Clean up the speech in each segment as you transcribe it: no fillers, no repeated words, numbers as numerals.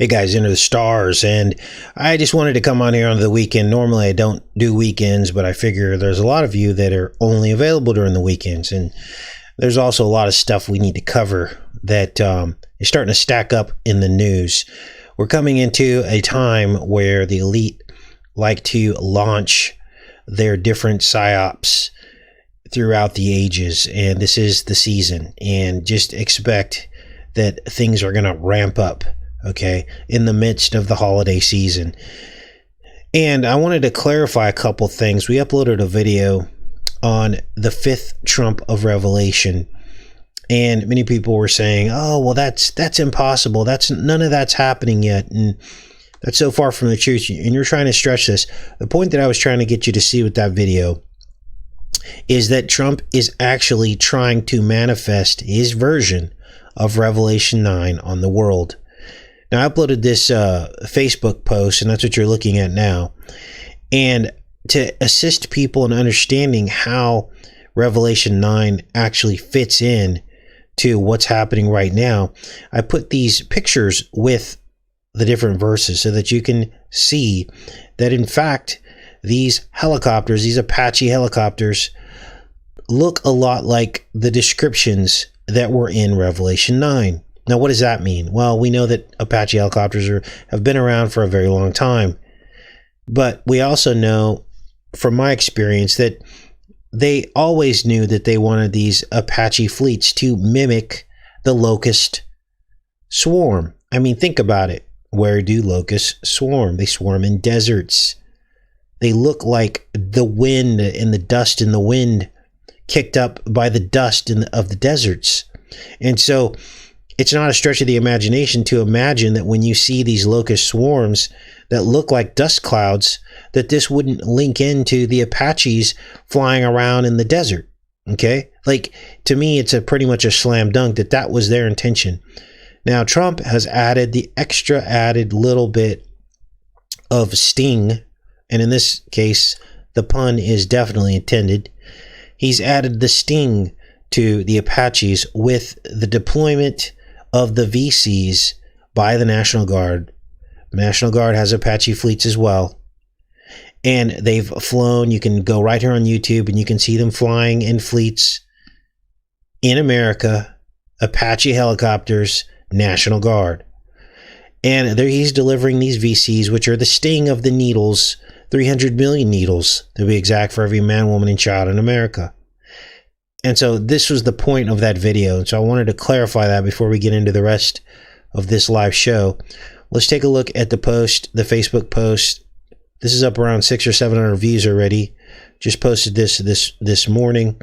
Hey guys, into the stars, and I just wanted to come on here on the weekend. Normally I don't do weekends, but I figure there's a lot of you that are only available during the weekends, and there's also a lot of stuff we need to cover that is starting to stack up in the news. We're coming into a time where the elite like to launch their different psyops throughout the ages, and this is the season, and just expect that things are going to ramp up, okay, in the midst of the holiday season. And I wanted to clarify a couple things. We uploaded a video on the fifth trump of Revelation, and many people were saying, oh, well, that's impossible, none of that's happening yet, and that's so far from the truth, and you're trying to stretch this. The point that I was trying to get you to see with that video is that Trump is actually trying to manifest his version of Revelation 9 on the world. Now, I uploaded this Facebook post, and that's what you're looking at now. And to assist people in understanding how Revelation 9 actually fits in to what's happening right now, I put these pictures with the different verses so that you can see that, in fact, these helicopters, these Apache helicopters, look a lot like the descriptions that were in Revelation 9. Now, what does that mean? Well, we know that Apache helicopters have been around for a very long time. But we also know, from my experience, that they always knew that they wanted these Apache fleets to mimic the locust swarm. I mean, think about it. Where do locusts swarm? They swarm in deserts. They look like the wind and the dust in the wind kicked up by the dust of the deserts. And so it's not a stretch of the imagination to imagine that when you see these locust swarms that look like dust clouds, that this wouldn't link into the Apaches flying around in the desert. Okay? Like, to me, it's pretty much a slam dunk that was their intention. Now, Trump has added the extra added little bit of sting, and in this case, the pun is definitely intended. He's added the sting to the Apaches with the deployment of the VCs by the National Guard. The National Guard has Apache fleets as well. And they've flown. You can go right here on YouTube and you can see them flying in fleets in America. Apache helicopters, National Guard. And he's delivering these VCs, which are the sting of the needles, 300 million needles, to be exact, for every man, woman, and child in America. And so this was the point of that video. And so I wanted to clarify that before we get into the rest of this live show. Let's take a look at the post, the Facebook post. This is up around 600 or 700 views already. Just posted this morning.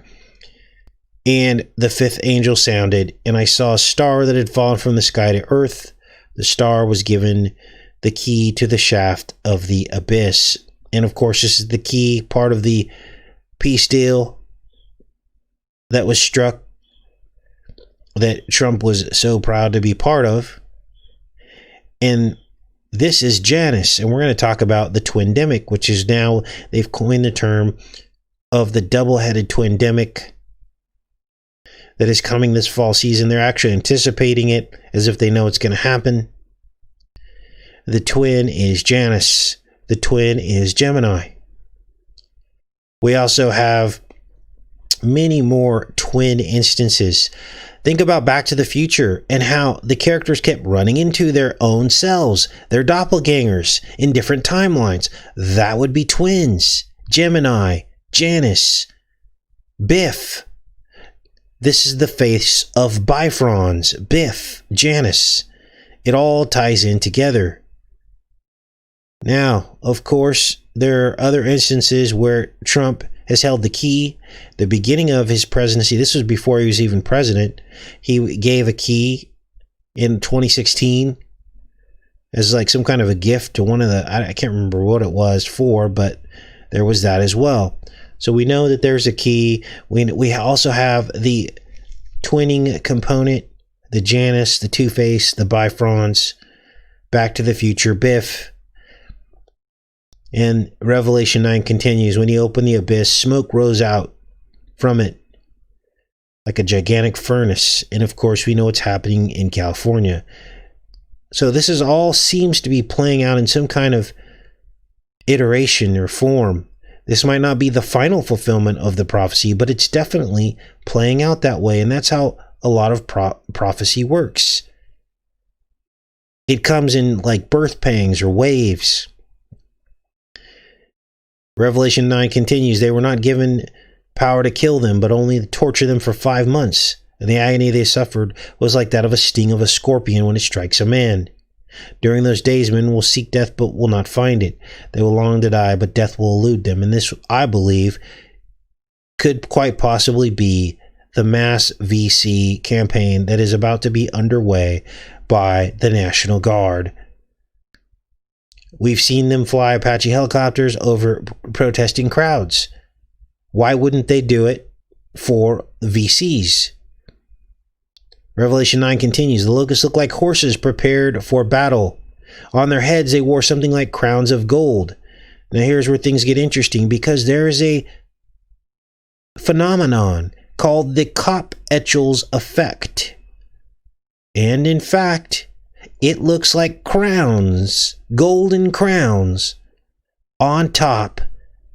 And the fifth angel sounded, and I saw a star that had fallen from the sky to earth. The star was given the key to the shaft of the abyss. And of course, this is the key part of the peace deal that was struck, that Trump was so proud to be part of. And this is Janus, and we're going to talk about the TWINdemic, which is now, they've coined the term of the double-headed TWINdemic that is coming this fall season. They're actually anticipating it as if they know it's going to happen. The twin is Janus. The twin is Gemini. We also have many more twin instances. Think about Back to the Future and how the characters kept running into their own selves, their doppelgangers in different timelines. That would be twins. Gemini, Janus, Biff. This is the face of Bifrons, Biff, Janus. It all ties in together. Now, of course, there are other instances where Trump has held the key. The beginning of his presidency, this was before he was even president, he gave a key in 2016 as like some kind of a gift to one of the, I can't remember what it was for, but there was that as well. So we know that there's a key. We also have the twinning component, the Janus, the Two-Face, the Bifrons, Back to the Future, Biff. And Revelation 9 continues. When he opened the abyss, smoke rose out from it like a gigantic furnace. And of course, we know what's happening in California. So this is all seems to be playing out in some kind of iteration or form. This might not be the final fulfillment of the prophecy, but it's definitely playing out that way. And that's how a lot of prophecy works. It comes in like birth pangs or waves. Revelation 9 continues, they were not given power to kill them, but only to torture them for 5 months. And the agony they suffered was like that of a sting of a scorpion when it strikes a man. During those days, men will seek death, but will not find it. They will long to die, but death will elude them. And this, I believe, could quite possibly be the mass VC campaign that is about to be underway by the National Guard. We've seen them fly Apache helicopters over protesting crowds. Why wouldn't they do it for VCs? Revelation 9 continues, the locusts look like horses prepared for battle. On their heads they wore something like crowns of gold. Now here's where things get interesting, because there is a phenomenon called the Kopetsch's effect. And in fact, it looks like crowns, golden crowns, on top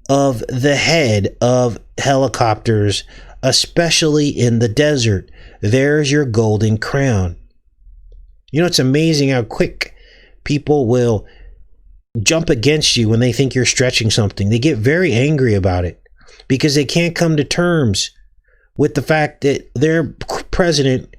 of the head of helicopters, especially in the desert. There's your golden crown. You know, it's amazing how quick people will jump against you when they think you're stretching something. They get very angry about it because they can't come to terms with the fact that their president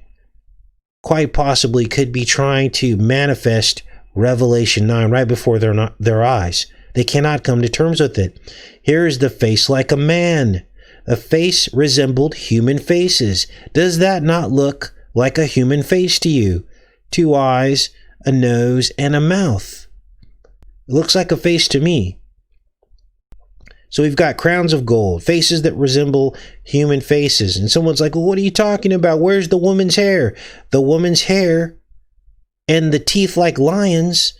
quite possibly could be trying to manifest Revelation 9 right before their eyes. They cannot come to terms with it. Here is the face like a man. A face resembled human faces. Does that not look like a human face to you? 2 eyes, a nose, and a mouth. It looks like a face to me. So we've got crowns of gold, faces that resemble human faces. And someone's like, well, what are you talking about? Where's the woman's hair? The woman's hair and the teeth like lions,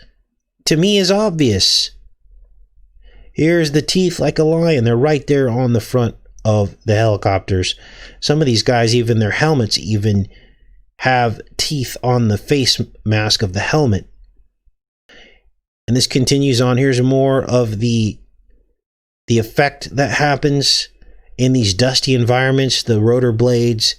to me, is obvious. Here's the teeth like a lion. They're right there on the front of the helicopters. Some of these guys, even their helmets even have teeth on the face mask of the helmet. And this continues on. Here's more of the effect that happens in these dusty environments. The rotor blades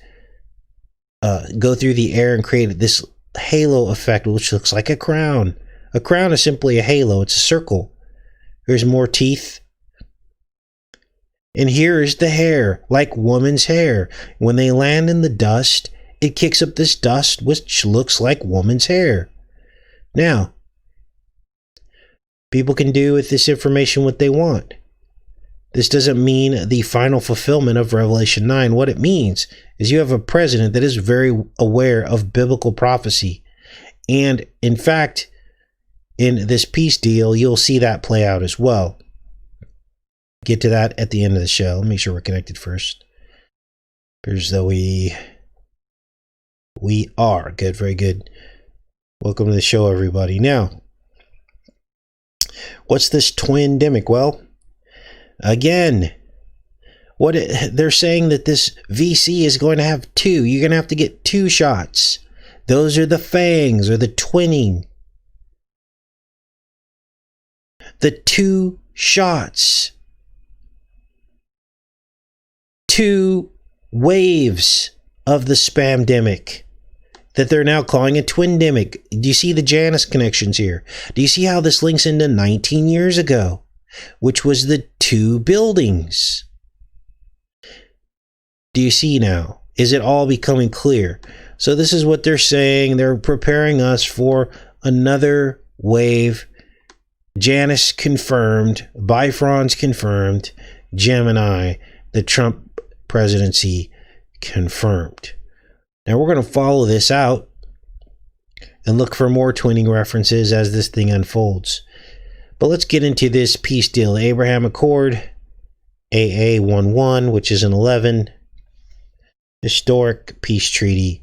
go through the air and create this halo effect, which looks like a crown. A crown is simply a halo. It's a circle. Here's more teeth. And here is the hair, like woman's hair. When they land in the dust, it kicks up this dust, which looks like woman's hair. Now, people can do with this information what they want. This doesn't mean the final fulfillment of Revelation 9. What it means is you have a president that is very aware of biblical prophecy. And in fact, in this peace deal, you'll see that play out as well. Get to that at the end of the show. Let me make sure we're connected first. Appears though we are. Good, very good. Welcome to the show, everybody. Now, what's this TWINdemic? Well, again, they're saying that this VC is going to have 2. You're going to have to get 2 shots. Those are the fangs or the twinning. The 2 shots. 2 waves of the spamdemic that they're now calling a TWINdemic. Do you see the Janus connections here? Do you see how this links into 19 years ago, which was the 2 buildings? Do you see now? Is it all becoming clear? So this is what they're saying. They're preparing us for another wave. Janus confirmed, Bifrons confirmed, Gemini, the Trump presidency confirmed. Now we're going to follow this out and look for more twinning references as this thing unfolds. But let's get into this peace deal. Abraham Accord, AA11, which is an 11, historic peace treaty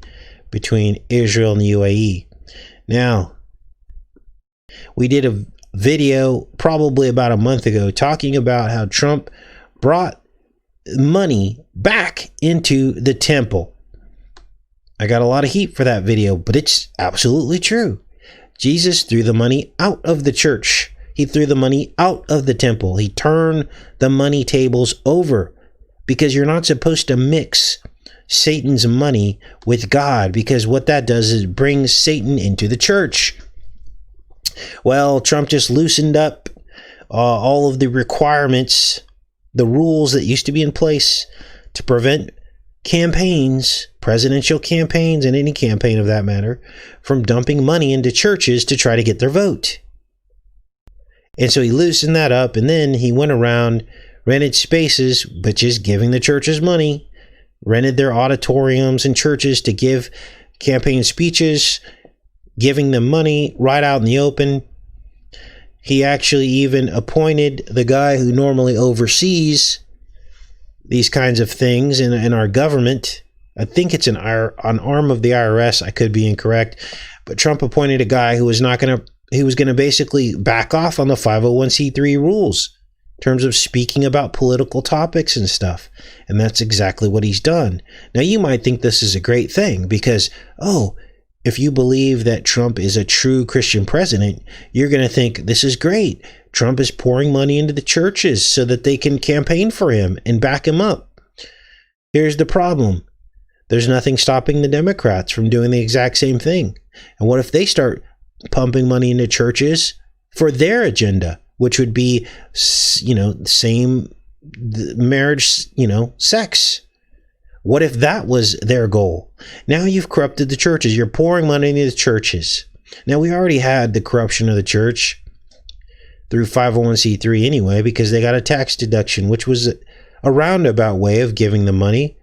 between Israel and the UAE. Now, we did a video probably about a month ago talking about how Trump brought money back into the temple. I got a lot of heat for that video, but it's absolutely true. Jesus threw the money out of the church. He threw the money out of the temple. He turned the money tables over, because you're not supposed to mix Satan's money with God, because what that does is brings Satan into the church. Well, Trump just loosened up all of the requirements, the rules that used to be in place to prevent campaigns, presidential campaigns, and any campaign of that matter, from dumping money into churches to try to get their vote. And so he loosened that up, and then he went around, rented spaces, but just giving the churches money, rented their auditoriums and churches to give campaign speeches, giving them money right out in the open. He actually even appointed the guy who normally oversees these kinds of things in our government. I think it's an arm of the IRS. I could be incorrect, but Trump appointed a guy who was going to basically back off on the 501c3 rules in terms of speaking about political topics and stuff. And that's exactly what he's done. Now, you might think this is a great thing because, if you believe that Trump is a true Christian president, you're going to think this is great. Trump is pouring money into the churches so that they can campaign for him and back him up. Here's the problem. There's nothing stopping the Democrats from doing the exact same thing. And what if they start pumping money into churches for their agenda, which would be, same marriage, sex? What if that was their goal? Now you've corrupted the churches. You're pouring money into the churches. Now, we already had the corruption of the church through 501c3 anyway, because they got a tax deduction, which was a roundabout way of giving the money,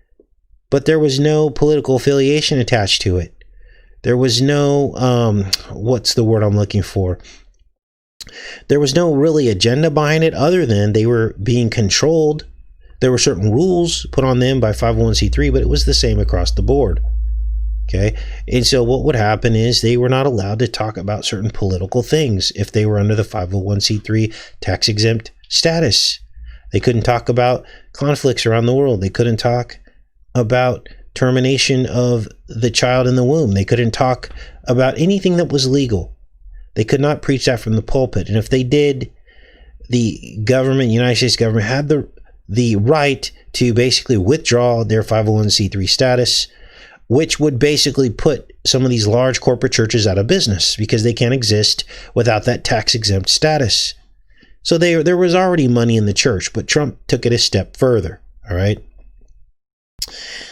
but there was no political affiliation attached to it. There was no, what's the word I'm looking for? There was no really agenda behind it other than they were being controlled. There were certain rules put on them by 501c3, but it was the same across the board. Okay. And so what would happen is they were not allowed to talk about certain political things if they were under the 501c3 tax exempt status. They couldn't talk about conflicts around the world. They couldn't talk about termination of the child in the womb. They couldn't talk about anything that was legal. They could not preach that from the pulpit. And if they did, the government, United States government, had the right to basically withdraw their 501c3 status, which would basically put some of these large corporate churches out of business because they can't exist without that tax exempt status. So there was already money in the church, but Trump took it a step further. All right.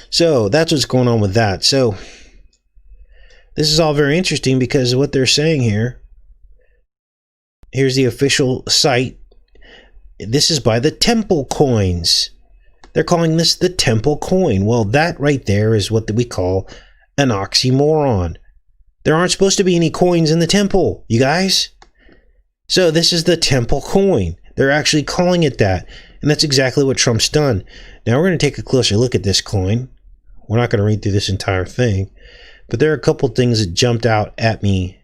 So that's what's going on with that. So this is all very interesting because what they're saying here, here's the official site. This is by the temple coins. They're calling this the temple coin. Well, that right there is what we call an oxymoron. There aren't supposed to be any coins in the temple, you guys. So this is the temple coin. They're actually calling it that. And that's exactly what Trump's done. Now we're going to take a closer look at this coin. We're not going to read through this entire thing. But there are a couple things that jumped out at me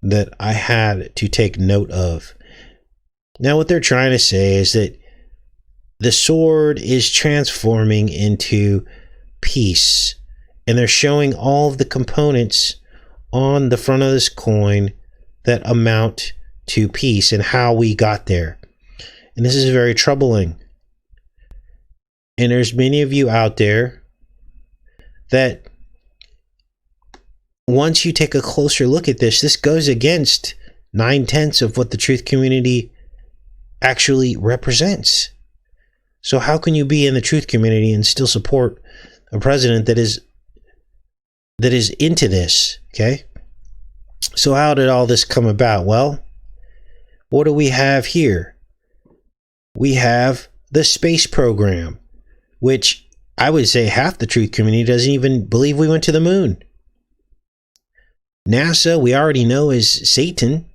that I had to take note of. Now what they're trying to say is that the sword is transforming into peace. And they're showing all of the components on the front of this coin that amount to peace and how we got there. And this is very troubling. And there's many of you out there that once you take a closer look at this, this goes against 9/10 of what the truth community actually represents. So how can you be in the truth community and still support a president that is into this? Okay. So how did all this come about? Well, what do we have here? We have the space program, which I would say half the truth community doesn't even believe we went to the moon. NASA, we already know, is Satan.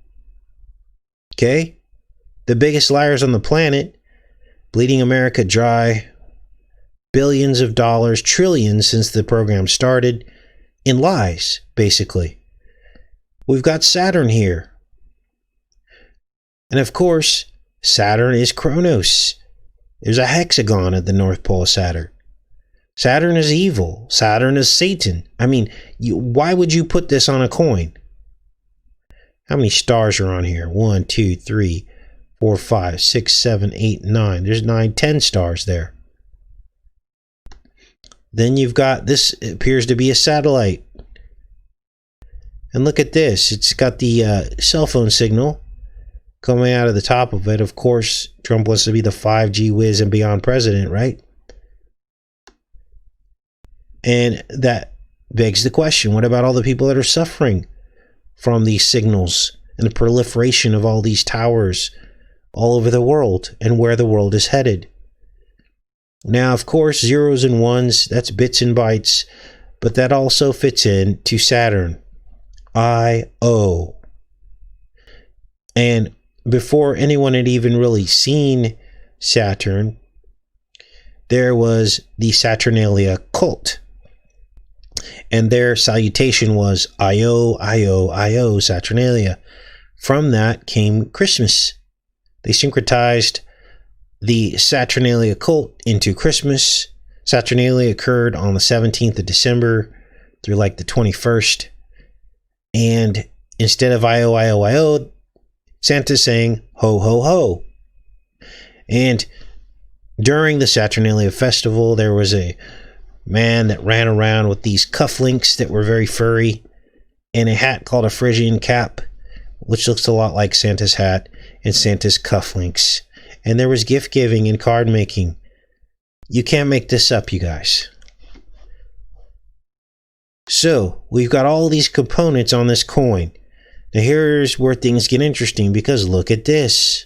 Okay. The biggest liars on the planet, bleeding America dry, billions of dollars, trillions since the program started, in lies, basically. We've got Saturn here. And of course, Saturn is Kronos. There's a hexagon at the North Pole of Saturn. Saturn is evil. Saturn is Satan. I mean, why would you put this on a coin? How many stars are on here? 1, 2, 3, 4, 5, 6, 7, 8, 9. There's 9, 10 stars there. Then you've got this, appears to be a satellite. And look at this. It's got the cell phone signal coming out of the top of it. Of course, Trump wants to be the 5G whiz and beyond president, right? And that begs the question, what about all the people that are suffering from these signals and the proliferation of all these towers all over the world and where the world is headed? Now, of course, zeros and ones, that's bits and bytes, but that also fits in to Saturn, I-O. And before anyone had even really seen Saturn, there was the Saturnalia cult. And their salutation was Io, Io, Io, Saturnalia. From that came Christmas. They syncretized the Saturnalia cult into Christmas. Saturnalia occurred on the 17th of December through like the 21st. And instead of Io, Io, Io, Santa's saying ho, ho, ho. And during the Saturnalia festival, there was a man that ran around with these cufflinks that were very furry and a hat called a Phrygian cap, which looks a lot like Santa's hat and Santa's cufflinks. And there was gift giving and card making. You can't make this up, you guys. So we've got all these components on this coin. Now here's where things get interesting, because look at this.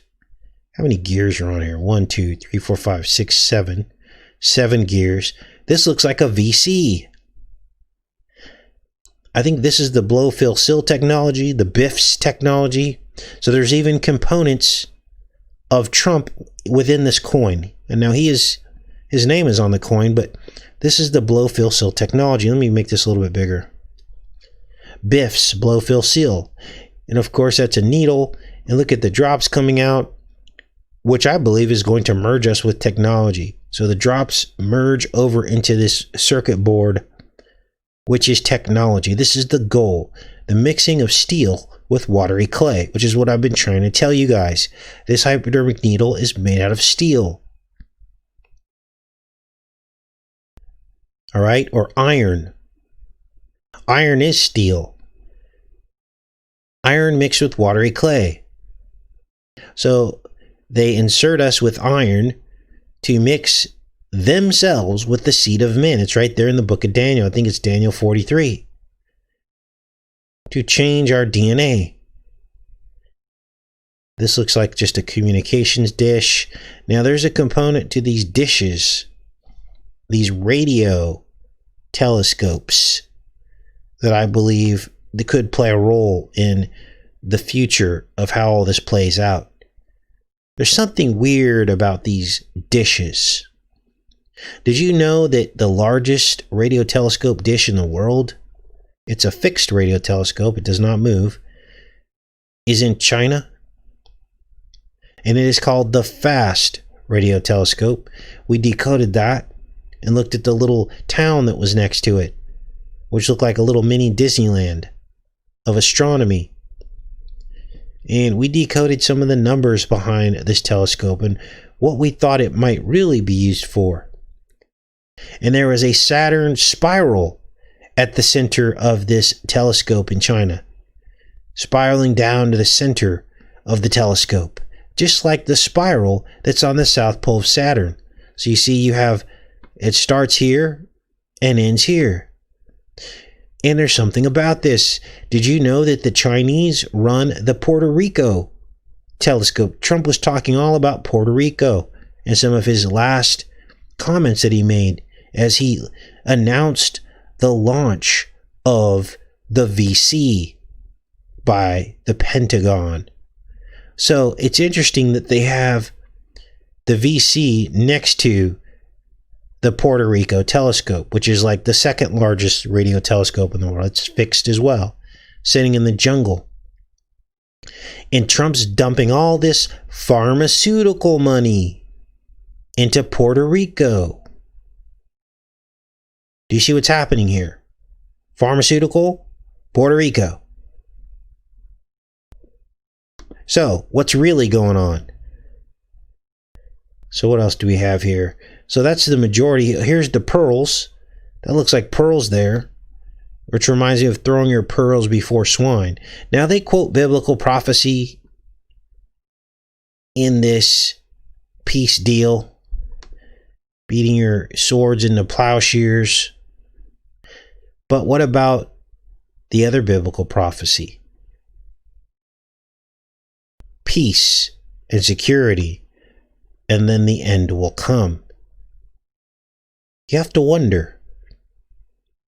How many gears are on here? 1, 2, 3, 4, 5, 6, 7. 7 gears. This looks like a VC. I think this is the blow, fill, seal technology, the BIFs technology. So there's even components of Trump within this coin. And now his name is on the coin, but this is the blow, fill, seal technology. Let me make this a little bit bigger. BIFs, blow, fill, seal. And of course, that's a needle. And look at the drops coming out, which I believe is going to merge us with technology. So the drops merge over into this circuit board, which is technology. This is the goal. The mixing of steel with watery clay, which is what I've been trying to tell you guys. This hypodermic needle is made out of steel. All right, or iron. Iron is steel. Iron mixed with watery clay. So they insert us with iron to mix themselves with the seed of men. It's right there in the book of Daniel. I think it's Daniel 43. To change our DNA. This looks like just a communications dish. Now there's a component to these dishes, these radio telescopes, that I believe that could play a role in the future of how all this plays out. There's something weird about these dishes. Did you know that the largest radio telescope dish in the world, it's a fixed radio telescope, it does not move, is in China? And it is called the FAST radio telescope. We decoded that and looked at the little town that was next to it, which looked like a little mini Disneyland of astronomy. And we decoded some of the numbers behind this telescope and what we thought it might really be used for. And there was a Saturn spiral at the center of this telescope in China, spiraling down to the center of the telescope, just like the spiral that's on the south pole of Saturn. So you see, you have, it starts here and ends here. And there's something about this. Did you know that the Chinese run the Puerto Rico telescope? Trump was talking all about Puerto Rico and some of his last comments that he made as he announced the launch of the VC by the Pentagon. So it's interesting that they have the VC next to the Puerto Rico telescope, which is like the second largest radio telescope in the world. It's fixed as well, sitting in the jungle. And Trump's dumping all this pharmaceutical money into Puerto Rico. Do you see what's happening here? Pharmaceutical, Puerto Rico. So, what's really going on? So, what else do we have here? So, that's the majority. Here's the pearls. That looks like pearls there, which reminds me of throwing your pearls before swine. Now, they quote biblical prophecy in this peace deal, beating your swords into plowshares. But what about the other biblical prophecy? Peace and security, and then the end will come. You have to wonder,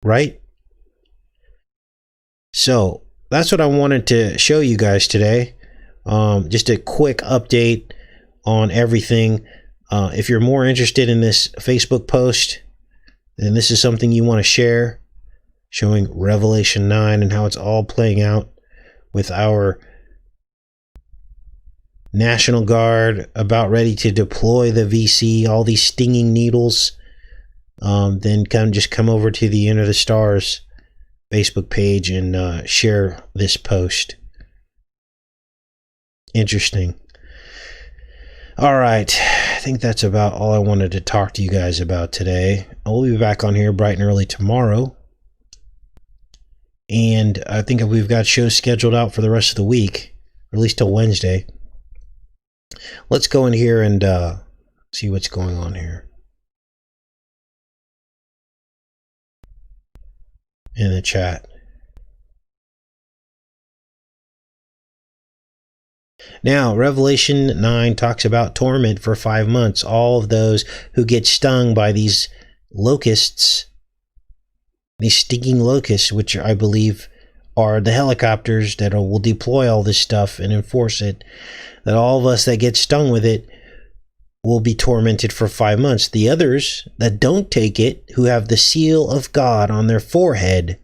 right? So that's what I wanted to show you guys today. Just a quick update on everything. If you're more interested in this Facebook post, then this is something you want to share, showing Revelation 9 and how it's all playing out with our National Guard about ready to deploy the VC, all these stinging needles. Then come over to the Enter the Stars Facebook page and share this post. Interesting. All right, I think that's about all I wanted to talk to you guys about today. I'll be back on here bright and early tomorrow. And I think we've got shows scheduled out for the rest of the week, or at least till Wednesday. Let's go in here and see what's going on here in the chat. Now, Revelation 9 talks about torment for 5 months. All of those who get stung by these locusts, these stinging locusts, which I believe are the helicopters that will deploy all this stuff and enforce it, that all of us that get stung with it will be tormented for 5 months. The others that don't take it, who have the seal of God on their forehead,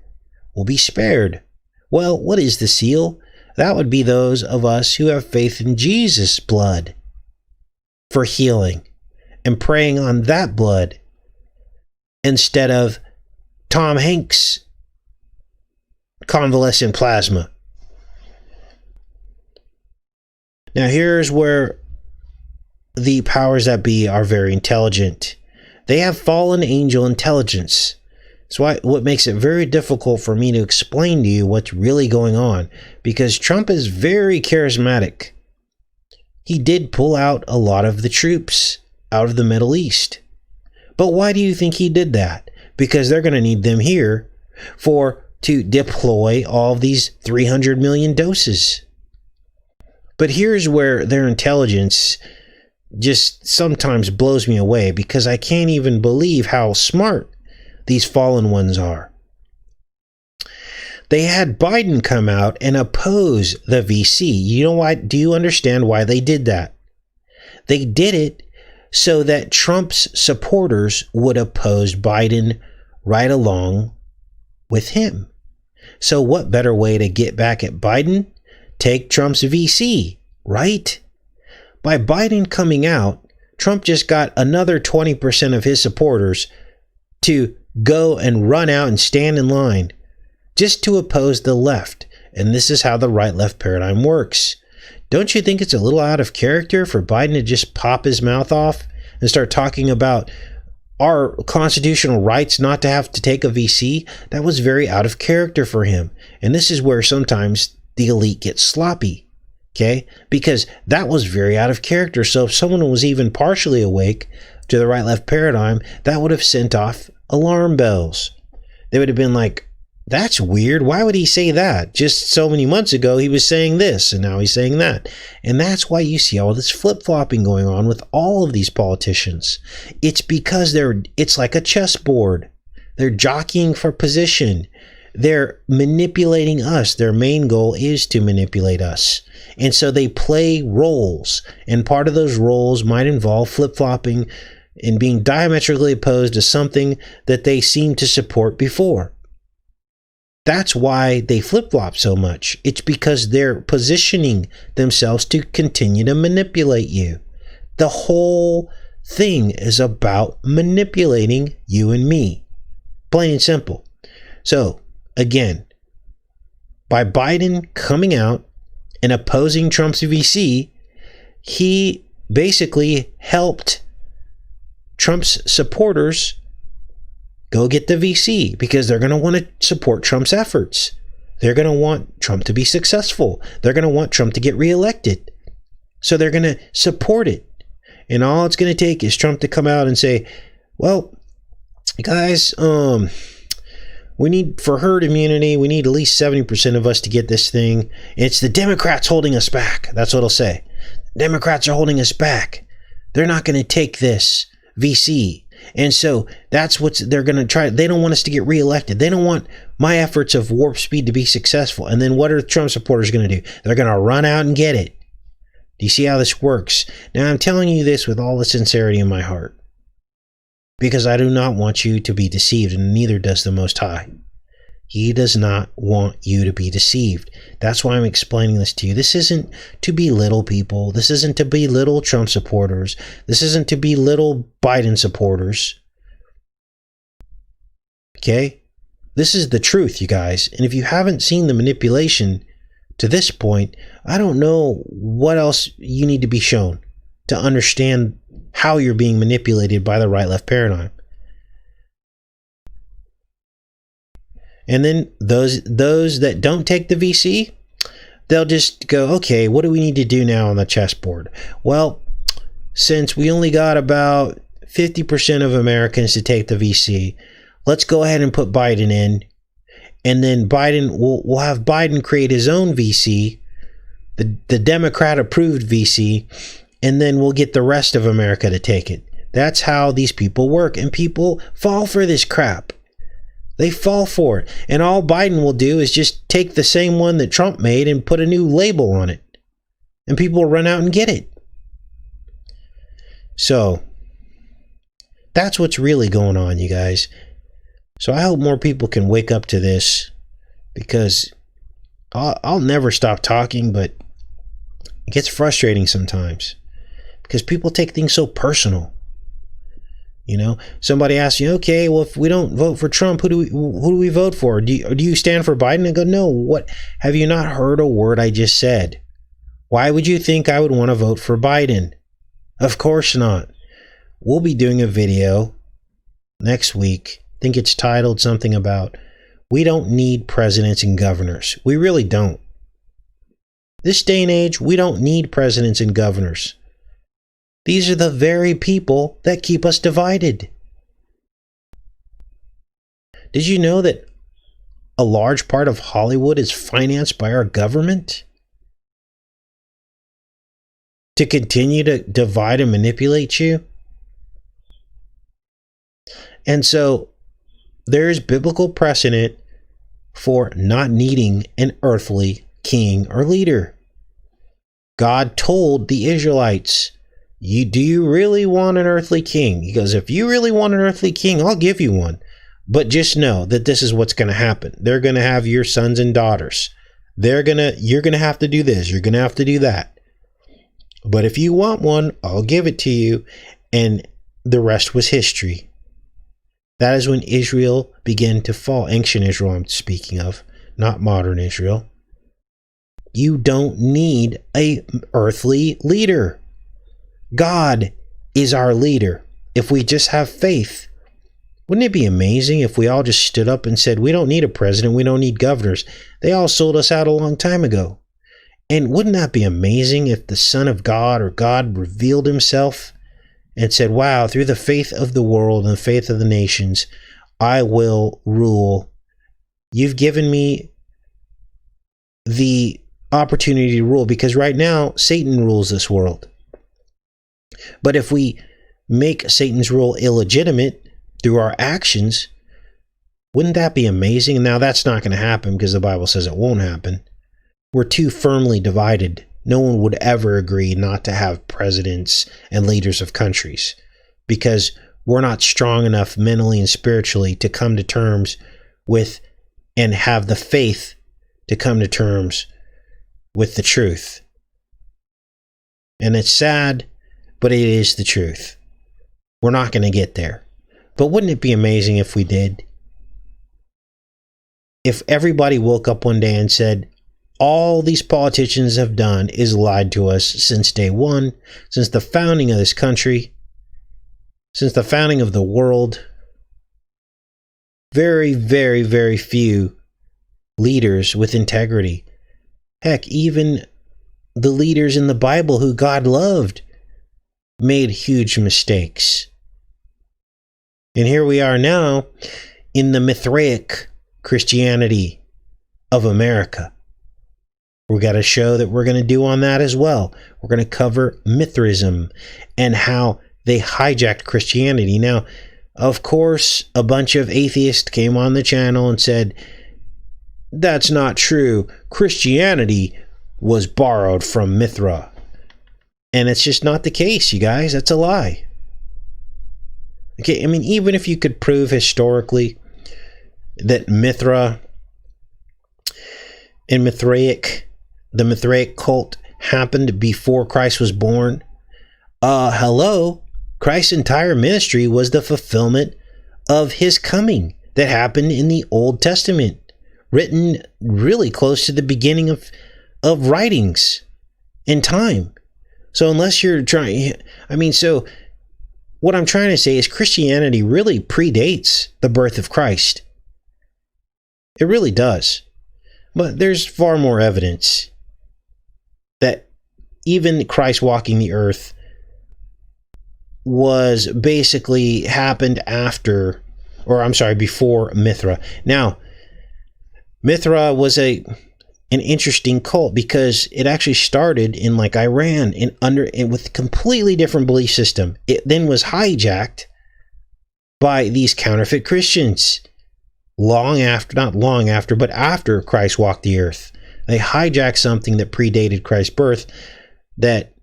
will be spared. Well, what is the seal? That would be those of us who have faith in Jesus' blood for healing and praying on that blood instead of Tom Hanks' convalescent plasma. Now, here's where the powers that be are very intelligent. They have fallen angel intelligence. That's what makes it very difficult for me to explain to you what's really going on, because Trump is very charismatic. He did pull out a lot of the troops out of the Middle East. But why do you think he did that? Because they're going to need them here to deploy all of these 300 million doses. But here's where their intelligence just sometimes blows me away, because I can't even believe how smart these fallen ones are. They had Biden come out and oppose the VC. You know why? Do you understand why they did that? They did it so that Trump's supporters would oppose Biden right along with him. So what better way to get back at Biden? Take Trump's VC, right? By Biden coming out, Trump just got another 20% of his supporters to go and run out and stand in line just to oppose the left. And this is how the right-left paradigm works. Don't you think it's a little out of character for Biden to just pop his mouth off and start talking about our constitutional rights not to have to take a VC? That was very out of character for him. And this is where sometimes the elite gets sloppy, okay? Because that was very out of character. So if someone was even partially awake to the right-left paradigm, that would have sent off alarm bells. They would have been like, that's weird. Why would he say that? Just so many months ago, he was saying this, and now he's saying that. And that's why you see all this flip-flopping going on with all of these politicians. It's because it's like a chessboard. They're jockeying for position. They're manipulating us. Their main goal is to manipulate us. And so they play roles. And part of those roles might involve flip-flopping and being diametrically opposed to something that they seem to support before. That's why they flip-flop so much. It's because they're positioning themselves to continue to manipulate you. The whole thing is about manipulating you and me. Plain and simple. So, again, by Biden coming out in opposing Trump's VC, he basically helped Trump's supporters go get the VC because they're going to want to support Trump's efforts. They're going to want Trump to be successful. They're going to want Trump to get reelected. So they're going to support it. And all it's going to take is Trump to come out and say, well, guys, we need, for herd immunity, we need at least 70% of us to get this thing. And it's the Democrats holding us back. That's what he'll say. Democrats are holding us back. They're not going to take this VC. And so that's what they're going to try. They don't want us to get reelected. They don't want my efforts of warp speed to be successful. And then what are Trump supporters going to do? They're going to run out and get it. Do you see how this works? Now, I'm telling you this with all the sincerity in my heart, because I do not want you to be deceived, and neither does the Most High. He does not want you to be deceived. That's why I'm explaining this to you. This isn't to belittle people. This isn't to belittle Trump supporters. This isn't to belittle Biden supporters. Okay? This is the truth, you guys. And if you haven't seen the manipulation to this point, I don't know what else you need to be shown to understand how you're being manipulated by the right-left paradigm. And then those that don't take the VC, they'll just go, okay, what do we need to do now on the chessboard? Well, since we only got about 50% of Americans to take the VC, let's go ahead and put Biden in. And then we'll have Biden create his own VC, the Democrat-approved VC, and then we'll get the rest of America to take it. That's how these people work, and people fall for this crap. They fall for it. And all Biden will do is just take the same one that Trump made and put a new label on it. And people will run out and get it. So, that's what's really going on, you guys. So I hope more people can wake up to this, because I'll never stop talking, but it gets frustrating sometimes because people take things so personal. You know, somebody asks you, okay, well, if we don't vote for Trump, who do we vote for? Do you stand for Biden? I go, no. What? Have you not heard a word I just said? Why would you think I would want to vote for Biden? Of course not. We'll be doing a video next week. I think it's titled something about, we don't need presidents and governors. We really don't. This day and age, we don't need presidents and governors. These are the very people that keep us divided. Did you know that a large part of Hollywood is financed by our government to continue to divide and manipulate you? And so there is biblical precedent for not needing an earthly king or leader. God told the Israelites, do you really want an earthly king? He goes, if you really want an earthly king, I'll give you one. But just know that this is what's going to happen. They're going to have your sons and daughters. You're going to have to do this. You're going to have to do that. But if you want one, I'll give it to you. And the rest was history. That is when Israel began to fall. Ancient Israel I'm speaking of, not modern Israel. You don't need an earthly leader. God is our leader. If we just have faith, wouldn't it be amazing if we all just stood up and said, we don't need a president, we don't need governors. They all sold us out a long time ago. And wouldn't that be amazing if the Son of God or God revealed himself and said, wow, through the faith of the world and the faith of the nations, I will rule. You've given me the opportunity to rule, because right now Satan rules this world. But if we make Satan's rule illegitimate through our actions, wouldn't that be amazing? Now, that's not going to happen because the Bible says it won't happen. We're too firmly divided. No one would ever agree not to have presidents and leaders of countries, because we're not strong enough mentally and spiritually to come to terms with and have the faith to come to terms with the truth. And it's sad, but it is the truth. We're not going to get there. But wouldn't it be amazing if we did? If everybody woke up one day and said, all these politicians have done is lied to us since day one, since the founding of this country, since the founding of the world. Very, very, very few leaders with integrity. Heck, even the leaders in the Bible who God loved made huge mistakes. And here we are now in the Mithraic Christianity of America. We've got a show that we're going to do on that as well. We're going to cover Mithraism and how they hijacked Christianity. Now, of course, a bunch of atheists came on the channel and said, that's not true. Christianity was borrowed from Mithra. And it's just not the case, you guys. That's a lie. Okay, I mean, even if you could prove historically that Mithra and the Mithraic cult happened before Christ was born, hello, Christ's entire ministry was the fulfillment of his coming that happened in the Old Testament, written really close to the beginning of writings in time. So unless you're trying, so what I'm trying to say is Christianity really predates the birth of Christ. It really does. But there's far more evidence that even Christ walking the earth was basically happened before Mithra. Now, Mithra was an interesting cult because it actually started in like Iran with a completely different belief system. It then was hijacked by these counterfeit Christians after Christ walked the earth. They hijacked something that predated Christ's birth that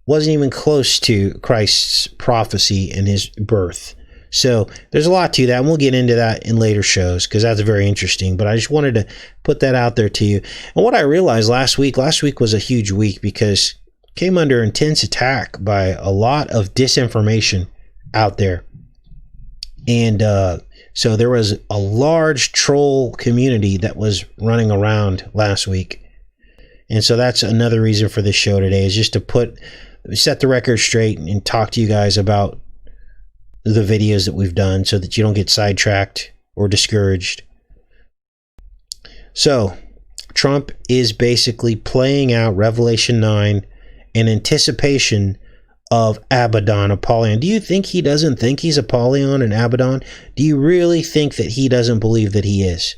wasn't even close to Christ's prophecy and his birth. So there's a lot to that, and we'll get into that in later shows because that's very interesting. But I just wanted to put that out there to you. And what I realized last week was a huge week because it came under intense attack by a lot of disinformation out there. And so there was a large troll community that was running around last week. And so that's another reason for this show today, is just to set the record straight and talk to you guys about the videos that we've done so that you don't get sidetracked or discouraged. So, Trump is basically playing out Revelation 9 in anticipation of Abaddon, Apollyon. Do you think he doesn't think he's Apollyon and Abaddon? Do you really think that he doesn't believe that he is?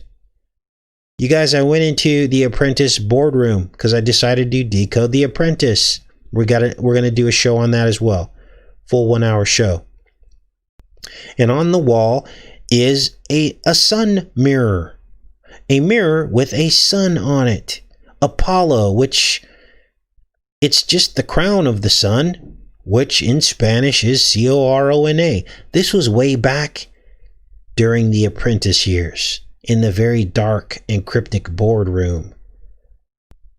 You guys, I went into the Apprentice boardroom because I decided to decode the Apprentice. We're going to do a show on that as well. Full 1 hour show. And on the wall is a sun mirror. A mirror with a sun on it. Apollo, which it's just the crown of the sun, which in Spanish is Corona. This was way back during the Apprentice years, in the very dark and cryptic boardroom.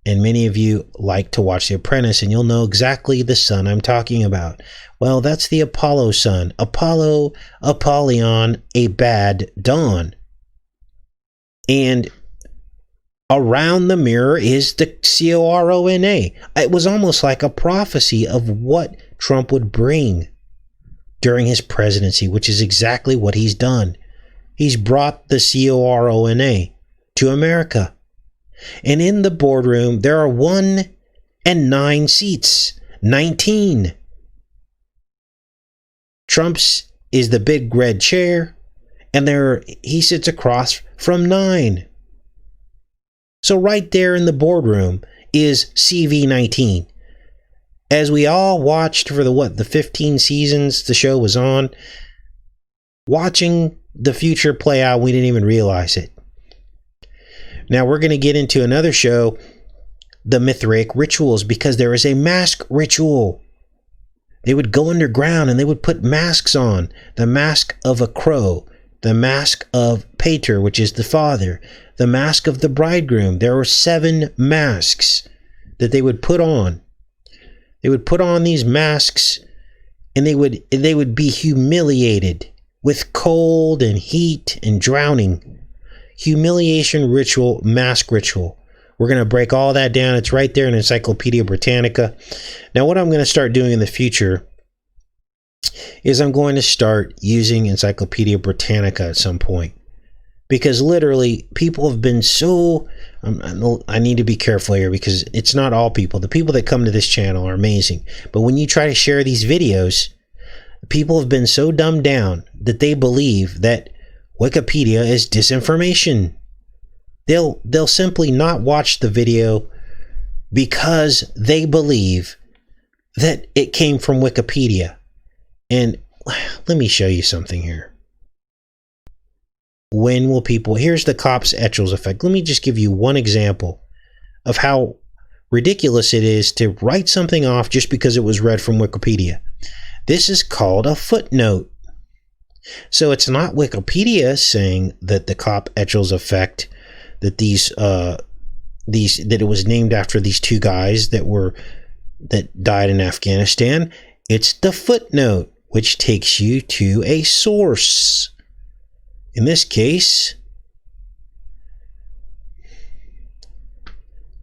And many of you like to watch The Apprentice, and you'll know exactly the sun I'm talking about. Well, that's the Apollo sun. Apollo, Apollyon, a bad dawn. And around the mirror is the Corona. It was almost like a prophecy of what Trump would bring during his presidency, which is exactly what he's done. He's brought the Corona to America. And in the boardroom, there are 1 and 9 seats. 19. Trump's is the big red chair, and he sits across from 9. So right there in the boardroom is CV-19. As we all watched for the 15 seasons the show was on, watching the future play out, we didn't even realize it. Now we're going to get into another show, the Mithraic rituals, because there is a mask ritual. They would go underground and they would put masks on. The mask of a crow, the mask of Pater, which is the father, the mask of the bridegroom. There were 7 masks that they would put on. They would put on these masks and they would be humiliated with cold and heat and drowning. Humiliation ritual, mask ritual. We're going to break all that down. It's right there in Encyclopedia Britannica. Now, what I'm going to start doing in the future is I'm going to start using Encyclopedia Britannica at some point. Because literally, people have been so... I need to be careful here because it's not all people. The people that come to this channel are amazing. But when you try to share these videos, people have been so dumbed down that they believe that Wikipedia is disinformation. They'll simply not watch the video because they believe that it came from Wikipedia. And let me show you something here. When will people... Here's the Kops-Etchells effect. Let me just give you one example of how ridiculous it is to write something off just because it was read from Wikipedia. This is called a footnote. So it's not Wikipedia saying that the Kops-Etchells effect, that that it was named after these two guys that died in Afghanistan. It's the footnote, which takes you to a source. In this case,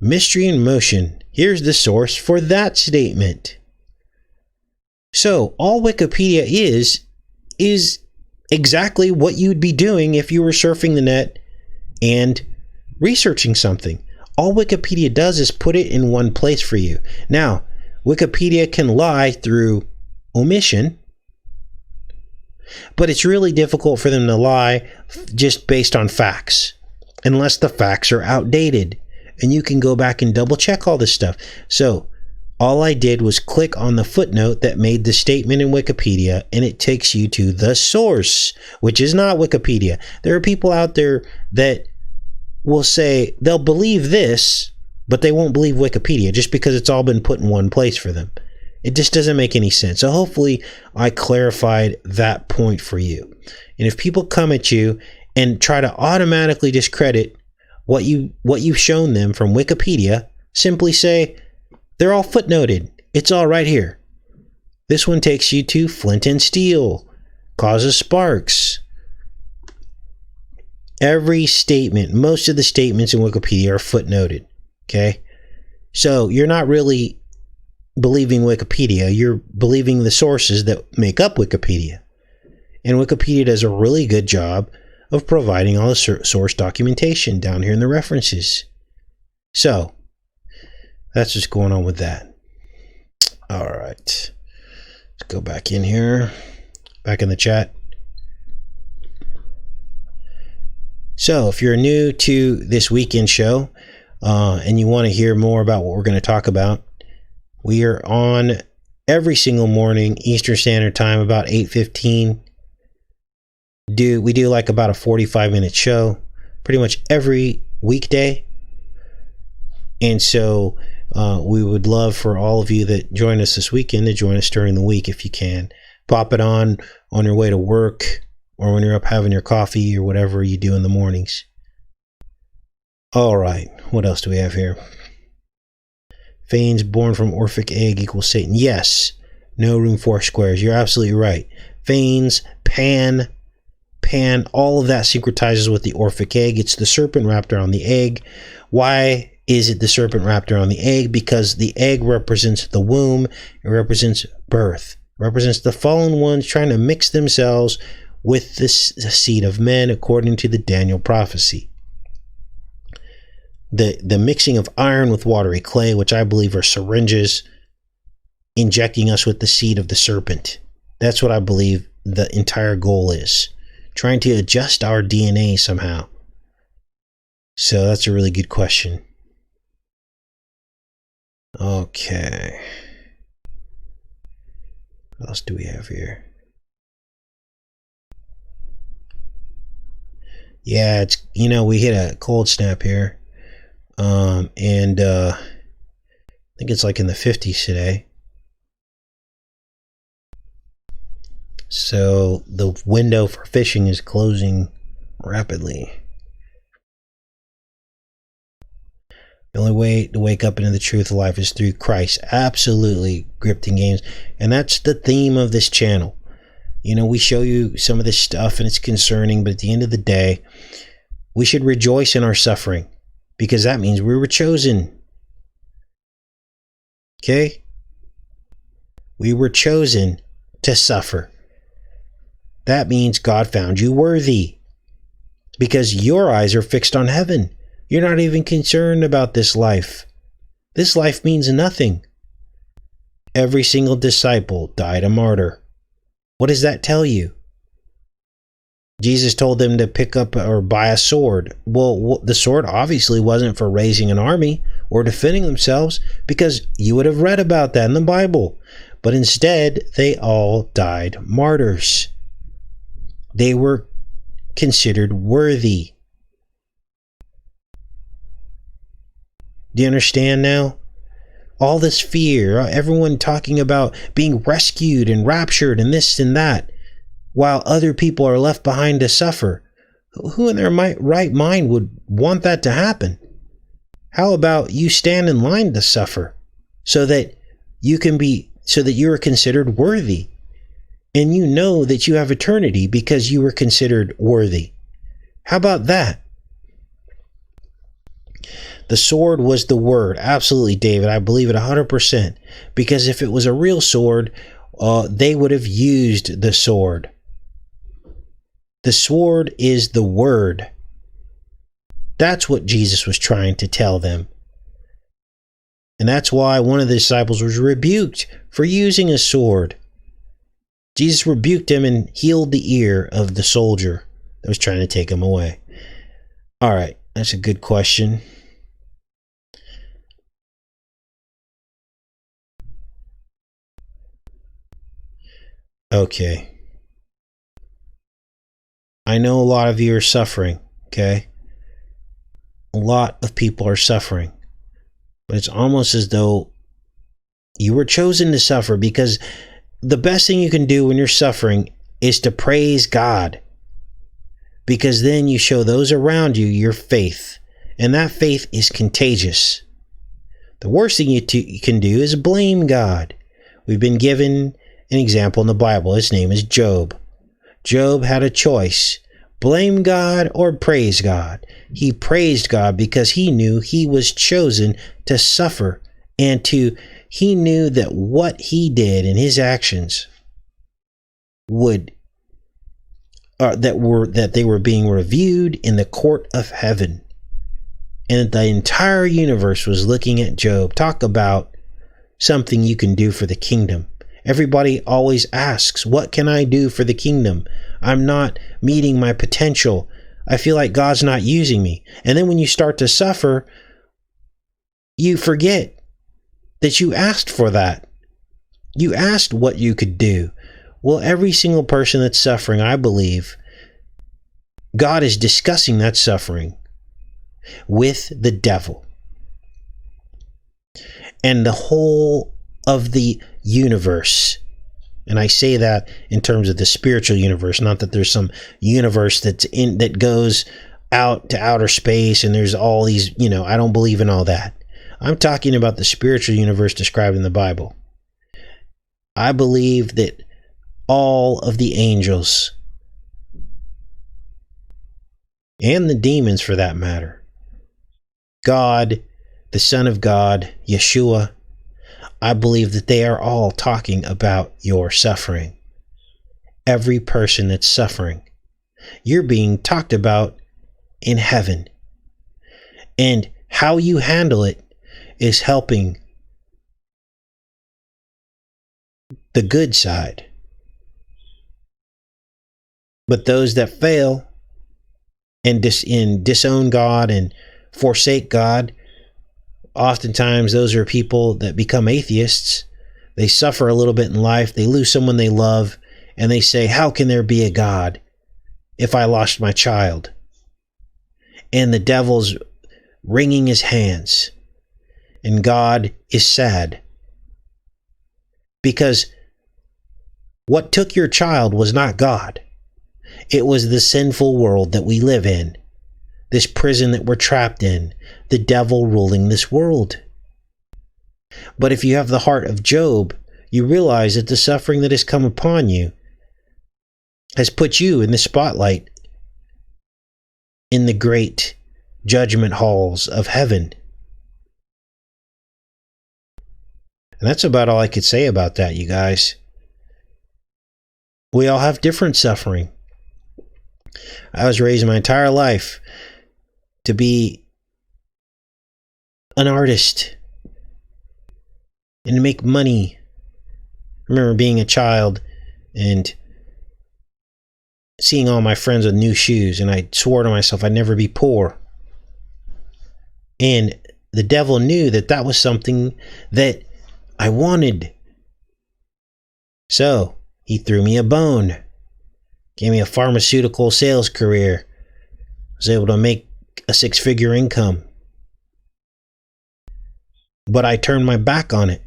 Mystery in Motion. Here's the source for that statement. So all Wikipedia is exactly what you'd be doing if you were surfing the net and researching something. All Wikipedia does is put it in one place for you. Now, Wikipedia can lie through omission, but it's really difficult for them to lie just based on facts, unless the facts are outdated. And you can go back and double check all this stuff. So all I did was click on the footnote that made the statement in Wikipedia, and it takes you to the source, which is not Wikipedia. There are people out there that will say they'll believe this, but they won't believe Wikipedia just because it's all been put in one place for them. It just doesn't make any sense. So hopefully I clarified that point for you. And if people come at you and try to automatically discredit what you've shown them from Wikipedia, simply say, they're all footnoted. It's all right here. This one takes you to flint and steel, causes sparks. Every statement, most of the statements in Wikipedia are footnoted. Okay? So you're not really believing Wikipedia, you're believing the sources that make up Wikipedia. And Wikipedia does a really good job of providing all the source documentation down here in the references. So that's what's going on with that. All right, let's go back in here, back in the chat. So if you're new to this weekend show and you want to hear more about what we're going to talk about, we are on every single morning, Eastern Standard Time, about 8:15. We do like about a 45-minute show, pretty much every weekday. And so we would love for all of you that join us this weekend to join us during the week if you can. Pop it on your way to work or when you're up having your coffee or whatever you do in the mornings. All right, what else do we have here? Phanes born from Orphic egg equals Satan. Yes, no room for squares. You're absolutely right. Phanes, Pan, all of that syncretizes with the Orphic egg. It's the serpent wrapped around the egg. Why is it the serpent wrapped around the egg? Because the egg represents the womb. It represents birth. It represents the fallen ones trying to mix themselves with the seed of men according to the Daniel prophecy. The mixing of iron with watery clay, which I believe are syringes, injecting us with the seed of the serpent. That's what I believe the entire goal is. Trying to adjust our DNA somehow. So that's a really good question. Okay. What else do we have here? Yeah, it's, we hit a cold snap here. And I think it's like in the 50s today. So the window for fishing is closing rapidly. The only way to wake up into the truth of life is through Christ. Absolutely, Gripton Games. And that's the theme of this channel. We show you some of this stuff and it's concerning, but at the end of the day, we should rejoice in our suffering. because that means we were chosen. Okay? We were chosen to suffer. That means God found you worthy, because your eyes are fixed on heaven. You're not even concerned about this life. This life means nothing. Every single disciple died a martyr. What does that tell you? Jesus told them to pick up or buy a sword. Well, the sword obviously wasn't for raising an army or defending themselves, because you would have read about that in the Bible. But instead, they all died martyrs. They were considered worthy. Do you understand now? All this fear, everyone talking about being rescued and raptured and this and that, while other people are left behind to suffer. Who in their right mind would want that to happen? How about you stand in line to suffer so that you are considered worthy, and you know that you have eternity because you were considered worthy? How about that? The sword was the word. Absolutely, David. I believe it 100%. Because if it was a real sword, they would have used the sword. The sword is the word. That's what Jesus was trying to tell them. And that's why one of the disciples was rebuked for using a sword. Jesus rebuked him and healed the ear of the soldier that was trying to take him away. All right, that's a good question. Okay. I know a lot of you are suffering, okay? A lot of people are suffering. But it's almost as though you were chosen to suffer, because the best thing you can do when you're suffering is to praise God. Because then you show those around you your faith. And that faith is contagious. The worst thing you can do is blame God. We've been given an example in the Bible. His name is Job. Job had a choice: blame God or praise God. He praised God because he knew he was chosen to suffer, and he knew that what he did and his actions that they were being reviewed in the court of heaven, and the entire universe was looking at Job. Talk about something you can do for the kingdom. Everybody always asks, what can I do for the kingdom? I'm not meeting my potential. I feel like God's not using me. And then when you start to suffer, you forget that you asked for that. You asked what you could do. Well, every single person that's suffering, I believe, God is discussing that suffering with the devil and the whole of the universe. And I say that in terms of the spiritual universe, not that there's some universe that goes out to outer space and there's all these, I don't believe in all that. I'm talking about the spiritual universe described in the Bible. I believe that all of the angels, and the demons for that matter, God, the Son of God, Yeshua, I believe that they are all talking about your suffering. Every person that's suffering, you're being talked about in heaven. And how you handle it is helping the good side. But those that fail and disown God and forsake God, oftentimes those are people that become atheists. They suffer a little bit in life. They lose someone they love, and they say, how can there be a God if I lost my child? And the devil's wringing his hands, and God is sad. Because what took your child was not God. It was the sinful world that we live in. This prison that we're trapped in, the devil ruling this world. But if you have the heart of Job, you realize that the suffering that has come upon you has put you in the spotlight in the great judgment halls of heaven. And that's about all I could say about that, you guys. We all have different suffering. I was raised my entire life to be an artist and to make money. I remember being a child and seeing all my friends with new shoes, and I swore to myself I'd never be poor. And the devil knew that that was something that I wanted. So he threw me a bone, gave me a pharmaceutical sales career. I was able to make a 6-figure income. But I turned my back on it.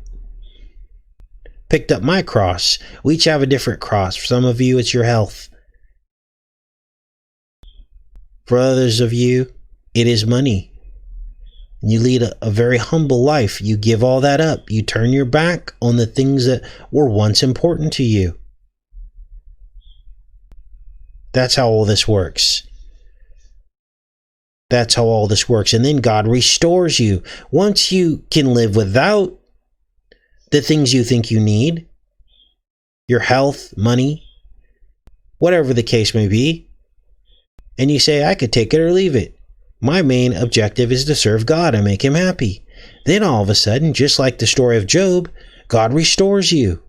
Picked up my cross. We each have a different cross. For some of you, it's your health. For others of you, it is money. You lead a very humble life. You give all that up. You turn your back on the things that were once important to you. That's how all this works. That's how all this works. And then God restores you. Once you can live without the things you think you need, your health, money, whatever the case may be, and you say, I could take it or leave it. My main objective is to serve God and make him happy. Then all of a sudden, just like the story of Job, God restores you.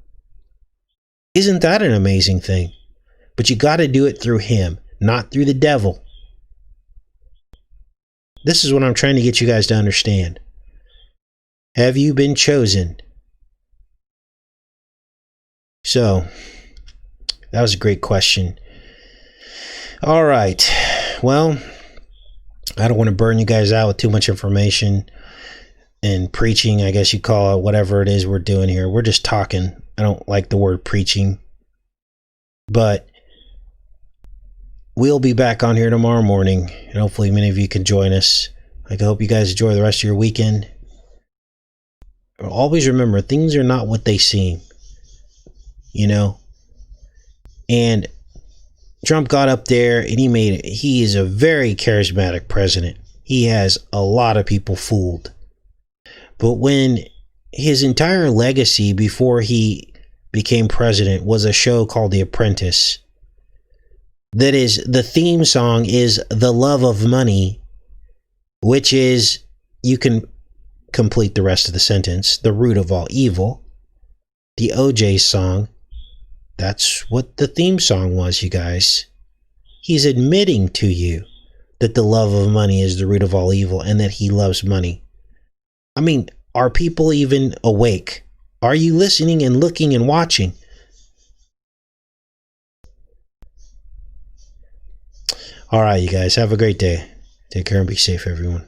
Isn't that an amazing thing? But you got to do it through him, not through the devil. This is what I'm trying to get you guys to understand. Have you been chosen? So, that was a great question. All right. Well, I don't want to burn you guys out with too much information and preaching, I guess you call it, whatever it is we're doing here. We're just talking. I don't like the word preaching. But we'll be back on here tomorrow morning, and hopefully many of you can join us. I hope you guys enjoy the rest of your weekend. Always remember, things are not what they seem. You know? And Trump got up there and he is a very charismatic president. He has a lot of people fooled. But when his entire legacy before he became president was a show called The Apprentice, that is, the theme song is The Love of Money, which is, you can complete the rest of the sentence, the root of all evil. The OJ song, that's what the theme song was, you guys. He's admitting to you that the love of money is the root of all evil and that he loves money. I mean, are people even awake? Are you listening and looking and watching? All right, you guys, have a great day. Take care and be safe, everyone.